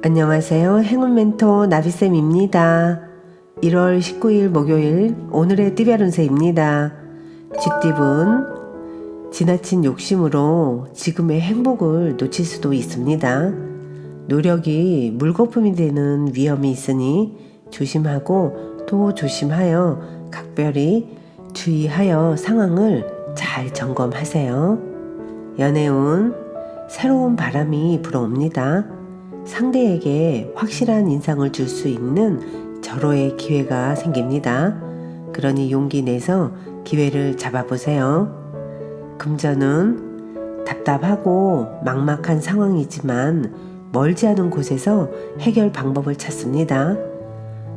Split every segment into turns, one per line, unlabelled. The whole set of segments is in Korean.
안녕하세요. 행운 멘토 나비쌤입니다. 1월 19일 목요일 오늘의 띠별 운세입니다. 쥐띠분, 지나친 욕심으로 지금의 행복을 놓칠 수도 있습니다. 노력이 물거품이 되는 위험이 있으니 조심하고 또 조심하여 각별히 주의하여 상황을 잘 점검하세요. 연애운, 새로운 바람이 불어옵니다. 상대에게 확실한 인상을 줄 수 있는 절호의 기회가 생깁니다. 그러니 용기 내서 기회를 잡아보세요. 금전은 답답하고 막막한 상황이지만 멀지 않은 곳에서 해결 방법을 찾습니다.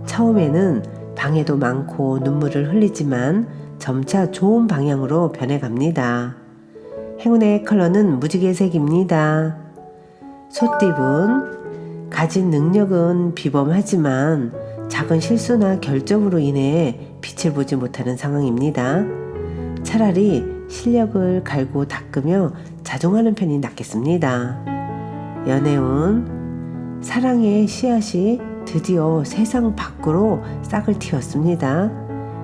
처음에는 방해도 많고 눈물을 흘리지만 점차 좋은 방향으로 변해갑니다. 행운의 컬러는 무지개색입니다. 소띠분, 가진 능력은 비범하지만 작은 실수나 결정으로 인해 빛을 보지 못하는 상황입니다. 차라리 실력을 갈고 닦으며 자중하는 편이 낫겠습니다. 연애운, 사랑의 씨앗이 드디어 세상 밖으로 싹을 틔웠습니다.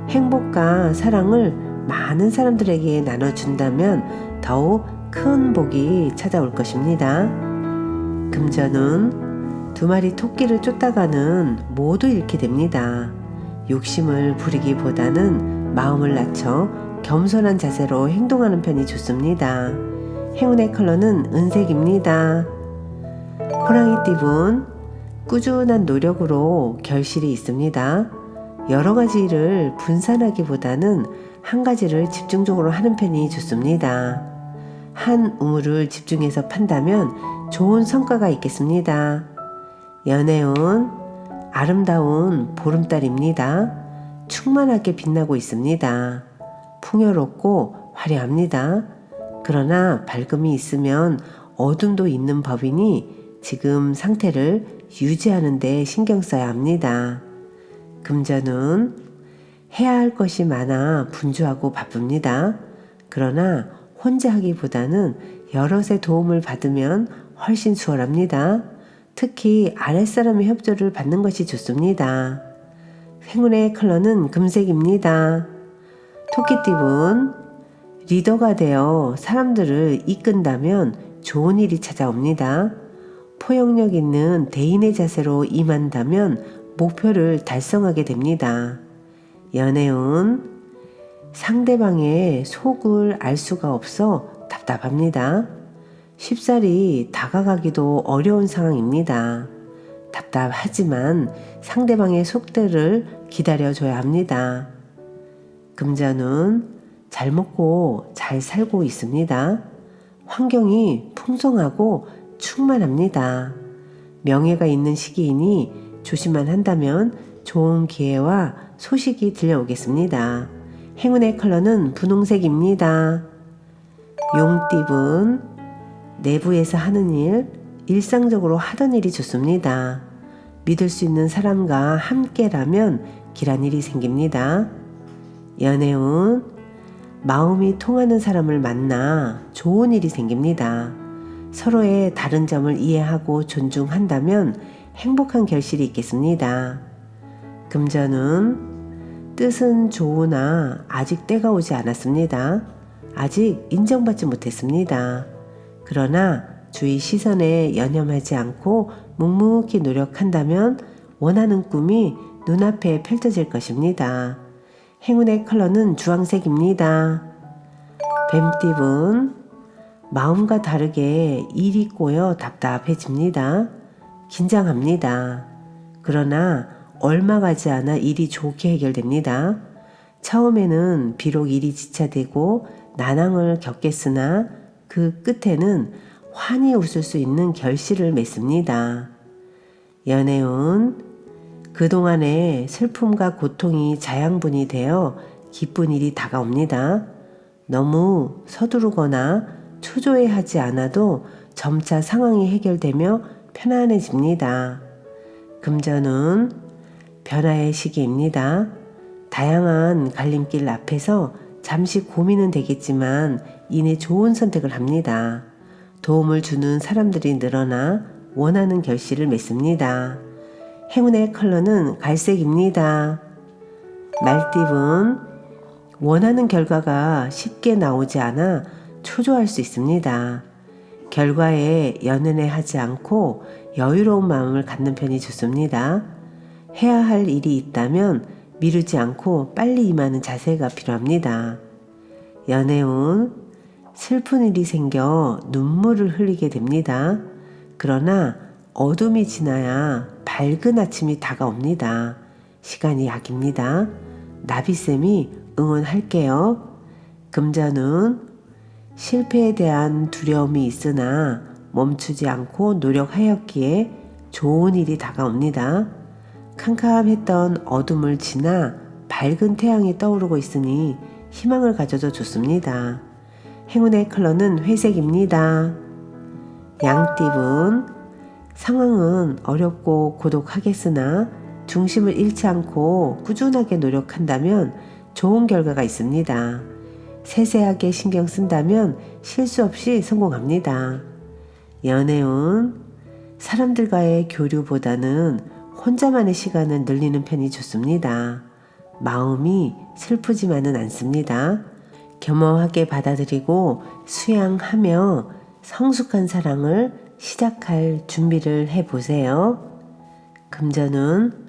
행복과 사랑을 많은 사람들에게 나눠준다면 더욱 큰 복이 찾아올 것입니다. 금전운, 두 마리 토끼를 쫓다가는 모두 잃게 됩니다. 욕심을 부리기보다는 마음을 낮춰 겸손한 자세로 행동하는 편이 좋습니다. 행운의 컬러는 은색입니다. 호랑이띠분, 꾸준한 노력으로 결실이 있습니다. 여러 가지 일을 분산하기보다는 한 가지를 집중적으로 하는 편이 좋습니다. 한 우물을 집중해서 판다면 좋은 성과가 있겠습니다. 연애운, 아름다운 보름달입니다. 충만하게 빛나고 있습니다. 풍요롭고 화려합니다. 그러나 밝음이 있으면 어둠도 있는 법이니 지금 상태를 유지하는 데 신경 써야 합니다. 금전운, 해야 할 것이 많아 분주하고 바쁩니다. 그러나 혼자 하기보다는 여럿의 도움을 받으면 훨씬 수월합니다. 특히 아랫사람의 협조를 받는 것이 좋습니다. 행운의 컬러는 금색입니다. 토끼띠분, 리더가 되어 사람들을 이끈다면 좋은 일이 찾아옵니다. 포용력 있는 대인의 자세로 임한다면 목표를 달성하게 됩니다. 연애운, 상대방의 속을 알 수가 없어 답답합니다. 쉽사리 다가가기도 어려운 상황입니다. 답답하지만 상대방의 속대를 기다려줘야 합니다. 금전운, 잘 먹고 잘 살고 있습니다. 환경이 풍성하고 충만합니다. 명예가 있는 시기이니 조심만 한다면 좋은 기회와 소식이 들려오겠습니다. 행운의 컬러는 분홍색입니다. 용띠분, 내부에서 하는 일, 일상적으로 하던 일이 좋습니다. 믿을 수 있는 사람과 함께라면 길한 일이 생깁니다. 연애운, 마음이 통하는 사람을 만나 좋은 일이 생깁니다. 서로의 다른 점을 이해하고 존중한다면 행복한 결실이 있겠습니다. 금전운, 뜻은 좋으나 아직 때가 오지 않았습니다. 아직 인정받지 못했습니다. 그러나 주위 시선에 연연하지 않고 묵묵히 노력한다면 원하는 꿈이 눈앞에 펼쳐질 것입니다. 행운의 컬러는 주황색입니다. 뱀띠분, 마음과 다르게 일이 꼬여 답답해집니다. 긴장합니다. 그러나 얼마 가지 않아 일이 좋게 해결됩니다. 처음에는 비록 일이 지체되고 난항을 겪겠으나 그 끝에는 환히 웃을 수 있는 결실을 맺습니다. 연애운, 그동안의 슬픔과 고통이 자양분이 되어 기쁜 일이 다가옵니다. 너무 서두르거나 초조해하지 않아도 점차 상황이 해결되며 편안해집니다. 금전운, 변화의 시기입니다. 다양한 갈림길 앞에서 잠시 고민은 되겠지만 이내 좋은 선택을 합니다. 도움을 주는 사람들이 늘어나 원하는 결실을 맺습니다. 행운의 컬러는 갈색입니다. 말띠분, 원하는 결과가 쉽게 나오지 않아 초조할 수 있습니다. 결과에 연연해하지 않고 여유로운 마음을 갖는 편이 좋습니다. 해야 할 일이 있다면 미루지 않고 빨리 임하는 자세가 필요합니다. 연애운, 슬픈 일이 생겨 눈물을 흘리게 됩니다. 그러나 어둠이 지나야 밝은 아침이 다가옵니다. 시간이 약입니다. 나비쌤이 응원할게요. 금전운, 실패에 대한 두려움이 있으나 멈추지 않고 노력하였기에 좋은 일이 다가옵니다. 캄캄했던 어둠을 지나 밝은 태양이 떠오르고 있으니 희망을 가져도 좋습니다. 행운의 컬러는 회색입니다. 양띠분, 상황은 어렵고 고독하겠으나 중심을 잃지 않고 꾸준하게 노력한다면 좋은 결과가 있습니다. 세세하게 신경 쓴다면 실수 없이 성공합니다. 연애운, 사람들과의 교류보다는 혼자만의 시간을 늘리는 편이 좋습니다. 마음이 슬프지만은 않습니다. 겸허하게 받아들이고 수양하며 성숙한 사랑을 시작할 준비를 해보세요. 금전운,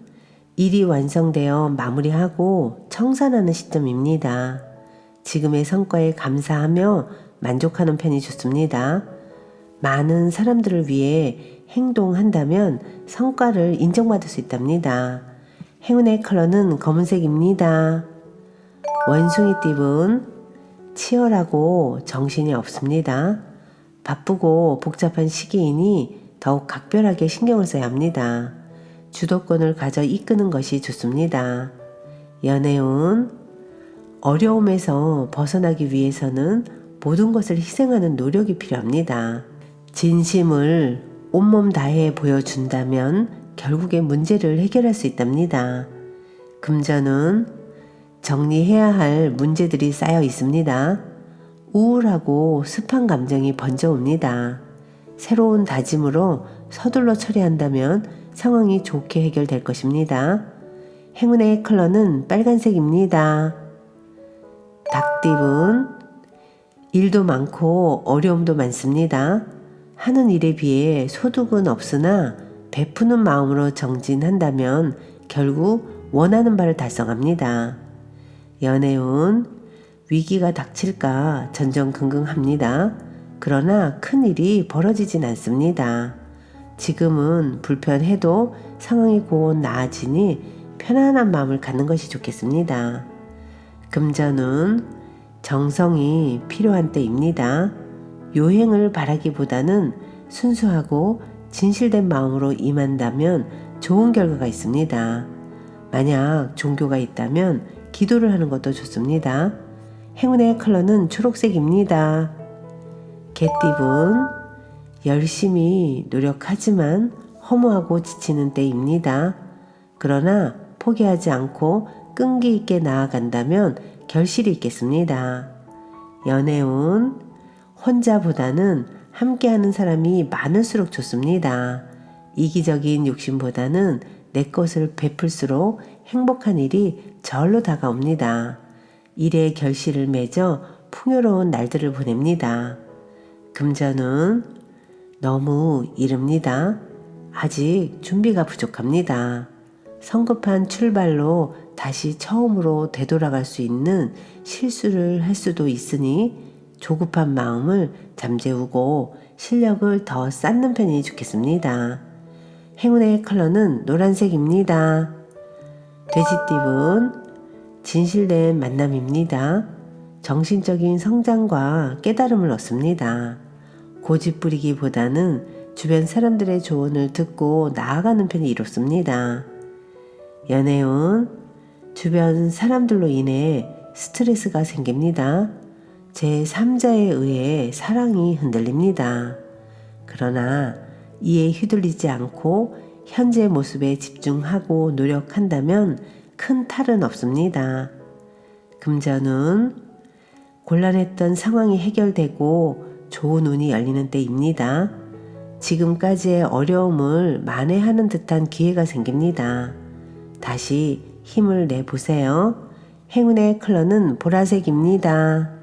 일이 완성되어 마무리하고 청산하는 시점입니다. 지금의 성과에 감사하며 만족하는 편이 좋습니다. 많은 사람들을 위해 행동한다면 성과를 인정받을 수 있답니다. 행운의 컬러는 검은색입니다. 원숭이띠분, 치열하고 정신이 없습니다. 바쁘고 복잡한 시기이니 더욱 각별하게 신경을 써야 합니다. 주도권을 가져 이끄는 것이 좋습니다. 연애운, 어려움에서 벗어나기 위해서는 모든 것을 희생하는 노력이 필요합니다. 진심을 온몸 다해 보여준다면 결국에 문제를 해결할 수 있답니다. 금전운, 정리해야 할 문제들이 쌓여 있습니다. 우울하고 습한 감정이 번져옵니다. 새로운 다짐으로 서둘러 처리한다면 상황이 좋게 해결될 것입니다. 행운의 컬러는 빨간색입니다. 닭띠분, 일도 많고 어려움도 많습니다. 하는 일에 비해 소득은 없으나 베푸는 마음으로 정진한다면 결국 원하는 바를 달성합니다. 연애운, 위기가 닥칠까 전전긍긍합니다. 그러나 큰 일이 벌어지진 않습니다. 지금은 불편해도 상황이 곧 나아지니 편안한 마음을 갖는 것이 좋겠습니다. 금전운, 정성이 필요한 때입니다. 요행을 바라기보다는 순수하고 진실된 마음으로 임한다면 좋은 결과가 있습니다. 만약 종교가 있다면 기도를 하는 것도 좋습니다. 행운의 컬러는 초록색입니다. 개띠분, 열심히 노력하지만 허무하고 지치는 때입니다. 그러나 포기하지 않고 끈기 있게 나아간다면 결실이 있겠습니다. 연애운, 혼자보다는 함께하는 사람이 많을수록 좋습니다. 이기적인 욕심보다는 내 것을 베풀수록 행복한 일이 저절로 다가옵니다. 일의 결실을 맺어 풍요로운 날들을 보냅니다. 금전은 너무 이릅니다. 아직 준비가 부족합니다. 성급한 출발로 다시 처음으로 되돌아갈 수 있는 실수를 할 수도 있으니 조급한 마음을 잠재우고 실력을 더 쌓는 편이 좋겠습니다. 행운의 컬러는 노란색입니다. 돼지띠분, 진실된 만남입니다. 정신적인 성장과 깨달음을 얻습니다. 고집 부리기보다는 주변 사람들의 조언을 듣고 나아가는 편이 이롭습니다. 연애운, 주변 사람들로 인해 스트레스가 생깁니다. 제3자에 의해 사랑이 흔들립니다. 그러나 이에 휘둘리지 않고 현재 모습에 집중하고 노력한다면 큰 탈은 없습니다. 금전운, 곤란했던 상황이 해결되고 좋은 운이 열리는 때입니다. 지금까지의 어려움을 만회하는 듯한 기회가 생깁니다. 다시 힘을 내보세요. 행운의 컬러는 보라색입니다.